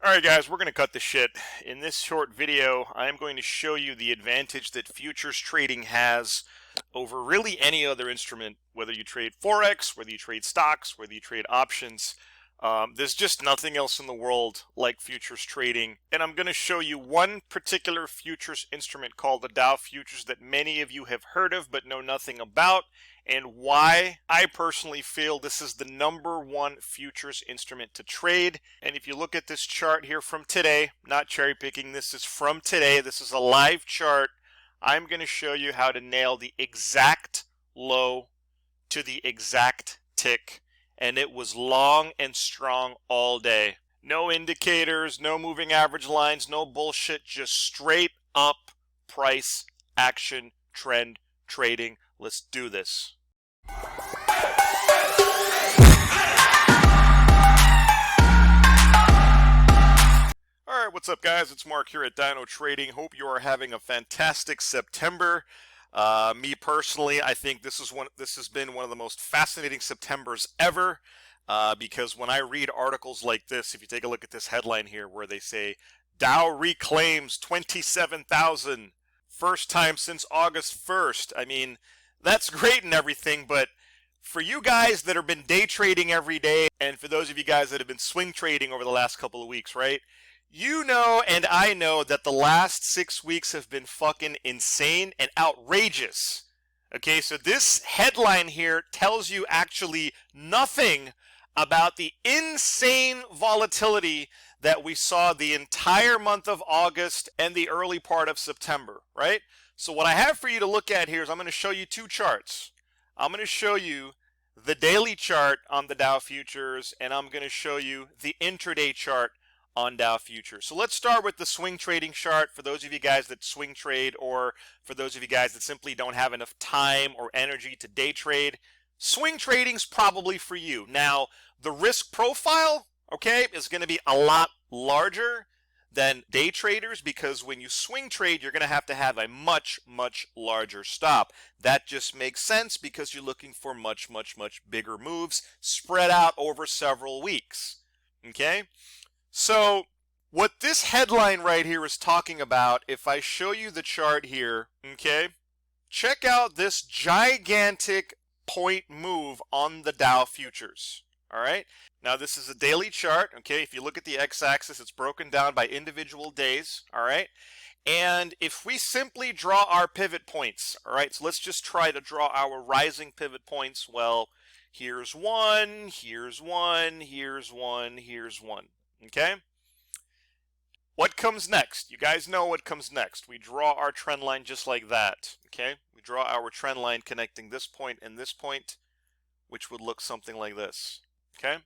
Alright guys, we're going to cut the shit. In this short video, I am going to show you the advantage that futures trading has over really any other instrument, whether you trade Forex, whether you trade stocks, whether you trade options. There's just nothing else in the world like futures trading. And I'm going to show you one particular futures instrument called the Dow Futures that many of you have heard of but know nothing about, and why I personally feel this is the #1 futures instrument to trade. And if you look at this chart here from today, not cherry picking, this is from today, this is a live chart. I'm going to show you how to nail the exact low to the exact tick, and it was long and strong all day. No indicators, no moving average lines, no bullshit, just straight up price action trend trading. Let's do this. Alright, what's up guys? It's Mark here at Dino Trading. Hope you are having a fantastic September. Me personally, I think this has been one of the most fascinating Septembers ever, because when I read articles like this, if you take a look at this headline here where they say Dow reclaims 27,000 first time since August 1st, I mean, that's great and everything, but for you guys that have been day trading every day, and for those of you guys that have been swing trading over the last couple of weeks, right? You know, and I know that the last 6 weeks have been fucking insane and outrageous. Okay, so this headline here tells you actually nothing about the insane volatility that we saw the entire month of August and the early part of September, right? So what I have for you to look at here is I'm going to show you two charts. I'm going to show you the daily chart on the Dow Futures, and I'm going to show you the intraday chart on Dow Futures. So let's start with the swing trading chart for those of you guys that swing trade, or for those of you guys that simply don't have enough time or energy to day trade. Swing trading's probably for you. Now, the risk profile, okay, is going to be a lot larger than day traders, because when you swing trade, you're going to have a much larger stop. That just makes sense because you're looking for much bigger moves spread out over several weeks. Okay? So what this headline right here is talking about, if I show you the chart here, okay, check out this gigantic point move on the Dow Futures. All right, now this is a daily chart. Okay, if you look at the x-axis, it's broken down by individual days. All right, and if we simply draw our pivot points, all right, so let's just try to draw our rising pivot points. Well, here's one, here's one, here's one, here's one. Okay, what comes next? You guys know what comes next. We draw our trend line just like that. Okay, we draw our trend line connecting this point and this point, which would look something like this. Okay,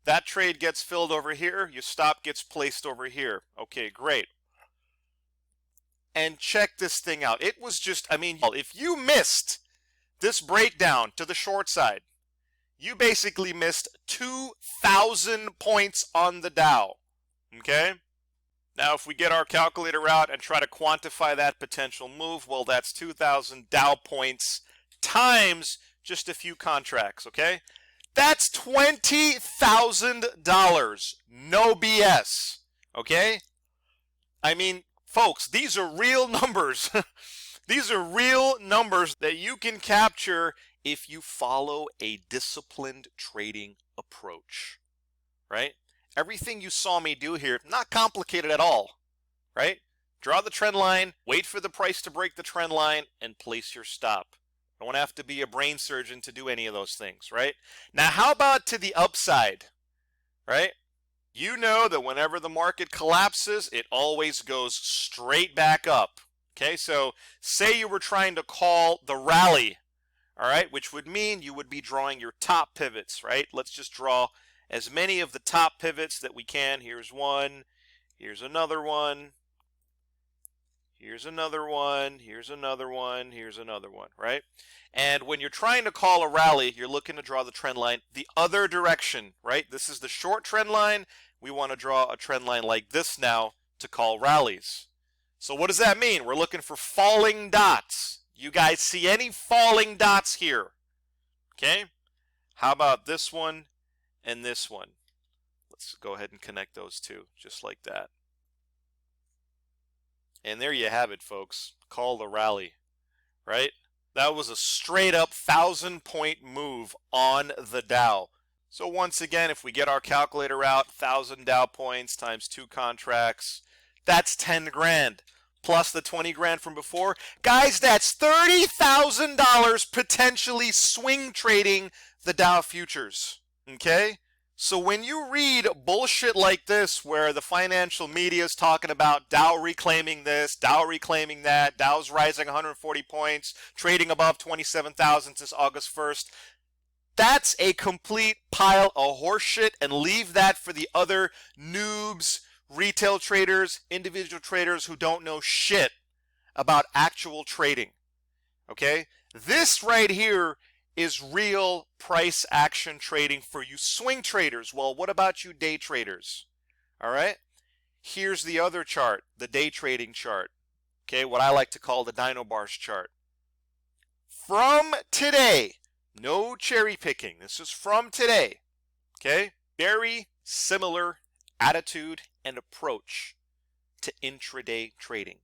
that trade gets filled over here, your stop gets placed over here. Okay, great. And check this thing out. It was just, I mean, if you missed this breakdown to the short side, you basically missed 2,000 points on the Dow. Okay, now if we get our calculator out and try to quantify that potential move, well, that's 2,000 Dow points times just a few contracts. Okay, that's $20,000. No BS. Okay, I mean, folks, these are real numbers. These are real numbers that you can capture if you follow a disciplined trading approach, right? Everything you saw me do here, not complicated at all, right? Draw the trend line, wait for the price to break the trend line, and place your stop. Don't have to be a brain surgeon to do any of those things, right? Now, how about to the upside, right? You know that whenever the market collapses, it always goes straight back up. Okay, so say you were trying to call the rally, all right, which would mean you would be drawing your top pivots, right? Let's just draw as many of the top pivots that we can. Here's one, here's another one, here's another one, here's another one, here's another one, right? And when you're trying to call a rally, you're looking to draw the trend line the other direction, right? This is the short trend line. We want to draw a trend line like this now to call rallies. So what does that mean? We're looking for falling dots. You guys see any falling dots here? Okay, how about this one and this one? Let's go ahead and connect those two, just like that. And there you have it, folks. Call the rally, right? That was a straight up 1,000-point move on the Dow. So once again, if we get our calculator out, 1,000 Dow points times 2 contracts, that's 10 grand. Plus the 20 grand from before. Guys, that's $30,000 potentially swing trading the Dow futures. Okay? So when you read bullshit like this, where the financial media is talking about Dow reclaiming this, Dow reclaiming that, Dow's rising 140 points, trading above 27,000 since August 1st, that's a complete pile of horseshit, and leave that for the other noobs, retail traders, individual traders who don't know shit about actual trading. Okay? This right here is real price action trading for you swing traders. Well, what about you day traders? All right? Here's the other chart, the day trading chart. Okay, what I like to call the Dino Bars chart. From today, no cherry picking. This is from today. Okay? Very similar attitude and approach to intraday trading.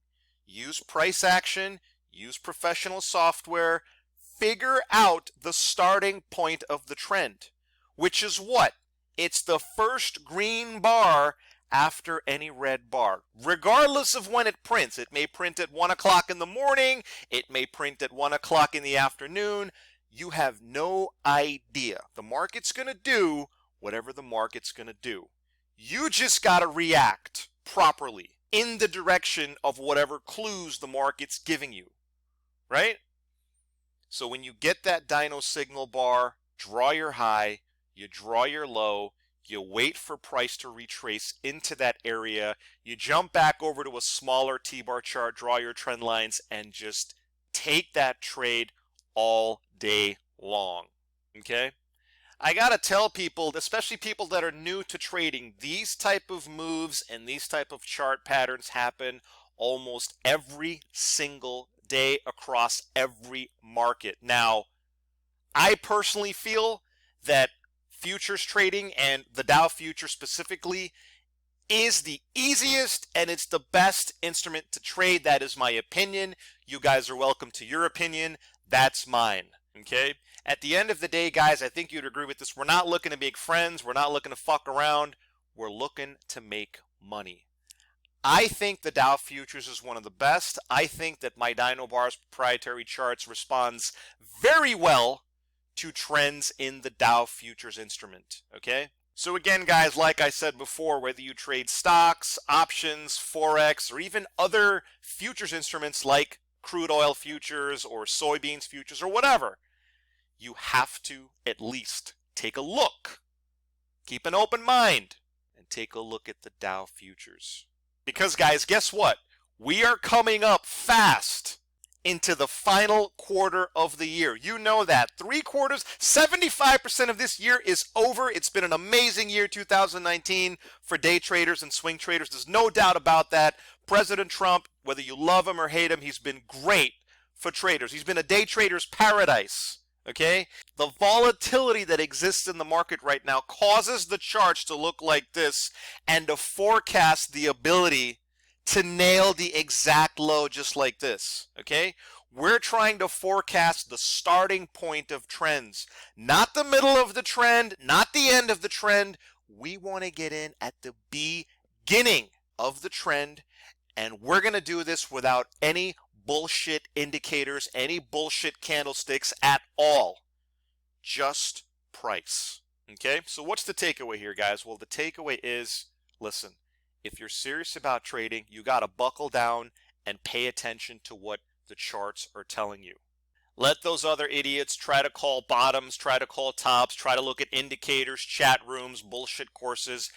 Use price action, use professional software, figure out the starting point of the trend, which is what? It's the first green bar after any red bar, regardless of when it prints. It may print at 1 o'clock in the morning, it may print at 1 o'clock in the afternoon. You have no idea. The market's going to do whatever the market's going to do. You just got to react properly in the direction of whatever clues the market's giving you, right? So when you get that Dino signal bar, draw your high, you draw your low, you wait for price to retrace into that area, you jump back over to a smaller T-bar chart, draw your trend lines, and just take that trade all day long, okay? I gotta tell people, especially people that are new to trading, these type of moves and these type of chart patterns happen almost every single day across every market. Now, I personally feel that futures trading, and the Dow future specifically, is the easiest and it's the best instrument to trade. That is my opinion. You guys are welcome to your opinion. That's mine. Okay? At the end of the day, guys, I think you'd agree with this. We're not looking to make friends. We're not looking to fuck around. We're looking to make money. I think the Dow futures is one of the best. I think that my Dino Bars proprietary charts responds very well to trends in the Dow futures instrument. Okay? So again, guys, like I said before, whether you trade stocks, options, Forex, or even other futures instruments like crude oil futures or soybeans futures or whatever, you have to at least take a look. Keep an open mind and take a look at the Dow futures. Because, guys, guess what? We are coming up fast into the final quarter of the year. You know that. 3/4, 75% of this year is over. It's been an amazing year, 2019, for day traders and swing traders. There's no doubt about that. President Trump, whether you love him or hate him, he's been great for traders. He's been a day trader's paradise. Okay? The volatility that exists in the market right now causes the charts to look like this and to forecast the ability to nail the exact low just like this. Okay? We're trying to forecast the starting point of trends, not the middle of the trend, not the end of the trend. We want to get in at the beginning of the trend, and we're going to do this without any bullshit indicators, any bullshit candlesticks at all. Just price. Okay? So what's the takeaway here, guys? Well, the takeaway is, listen, if you're serious about trading, you got to buckle down and pay attention to what the charts are telling you. Let those other idiots try to call bottoms, try to call tops, try to look at indicators, chat rooms, bullshit courses.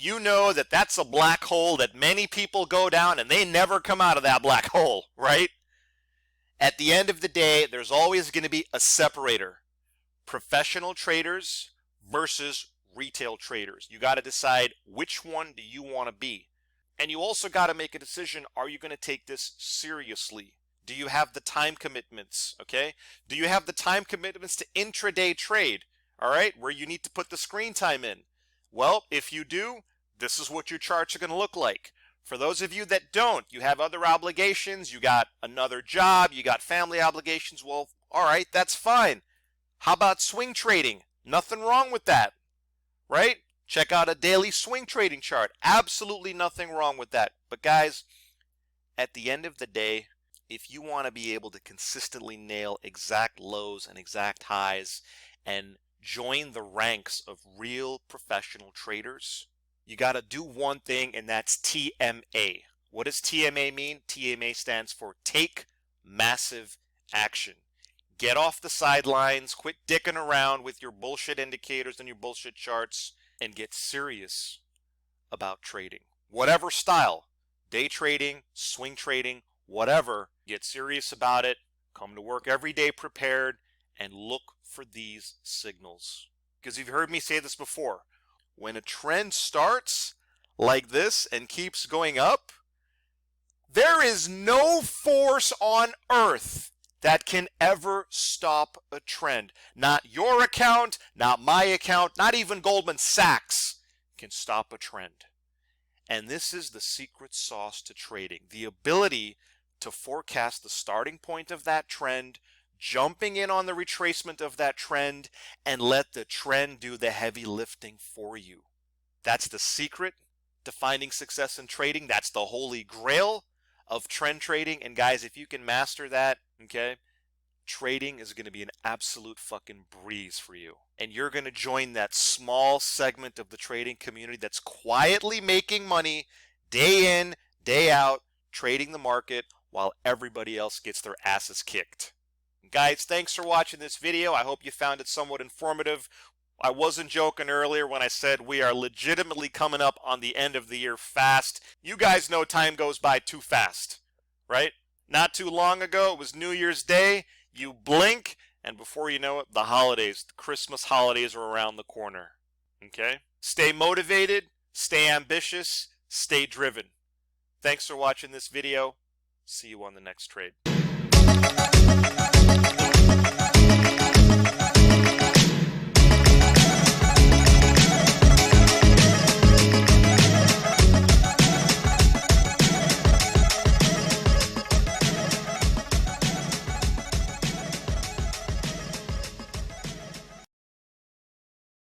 You know that that's a black hole that many people go down and they never come out of that black hole, right? At the end of the day, there's always going to be a separator. Professional traders versus retail traders. You got to decide which one do you want to be. And you also got to make a decision, are you going to take this seriously? Do you have the time commitments, okay? Do you have the time commitments to intraday trade, all right, where you need to put the screen time in? Well, if you do, this is what your charts are going to look like. For those of you that don't, you have other obligations, you got another job, you got family obligations, well, all right, that's fine. How about swing trading? Nothing wrong with that, right? Check out a daily swing trading chart. Absolutely nothing wrong with that. But guys, at the end of the day, if you want to be able to consistently nail exact lows and exact highs and join the ranks of real professional traders, you got to do one thing, and that's TMA. What does TMA mean? TMA stands for Take Massive Action. Get off the sidelines, quit dicking around with your bullshit indicators and your bullshit charts, and get serious about trading. Whatever style, day trading, swing trading, whatever, get serious about it. Come to work every day prepared and look for these signals. Because you've heard me say this before, when a trend starts like this and keeps going up, there is no force on earth that can ever stop a trend. Not your account, not my account, not even Goldman Sachs can stop a trend. And this is the secret sauce to trading. The ability to forecast the starting point of that trend, jumping in on the retracement of that trend, and let the trend do the heavy lifting for you. That's the secret to finding success in trading. That's the holy grail of trend trading. And guys, if you can master that, okay, trading is going to be an absolute fucking breeze for you. And you're going to join that small segment of the trading community that's quietly making money day in, day out, trading the market while everybody else gets their asses kicked. Guys, thanks for watching this video. I hope you found it somewhat informative. I wasn't joking earlier when I said we are legitimately coming up on the end of the year fast. You guys know time goes by too fast, right? Not too long ago, it was New Year's Day. You blink, and before you know it, the holidays, the Christmas holidays are around the corner, okay? Stay motivated, stay ambitious, stay driven. Thanks for watching this video. See you on the next trade.